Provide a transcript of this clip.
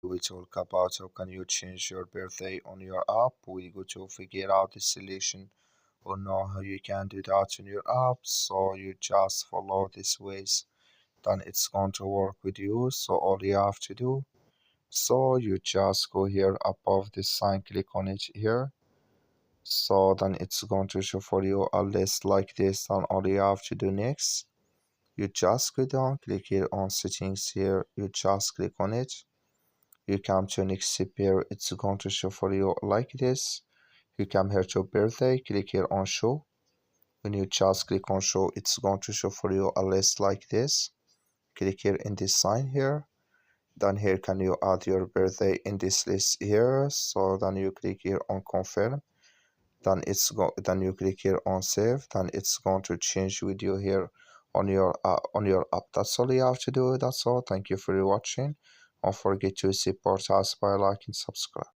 We talk about how can you change your birthday on your app. We go to figure out the solution or know how you can do that on your app. So you just follow these ways, then it's going to work with you. So all you have to do, so you just go here above this sign, click on it here. So then it's going to show for you a list like this. And all you have to do next, you just go down, click here on settings here, you just click on it. You come to next step here, it's going to show for you like this. You come here to birthday, click here on show. When you just click on show, it's going to show for you a list like this. Click here in this sign here. Then here can you add your birthday in this list here. So then you click here on confirm. Then you click here on save. Then it's going to change with you here on your app. That's all you have to do. That's all. Thank you for watching. Don't forget to support us by liking, subscribe.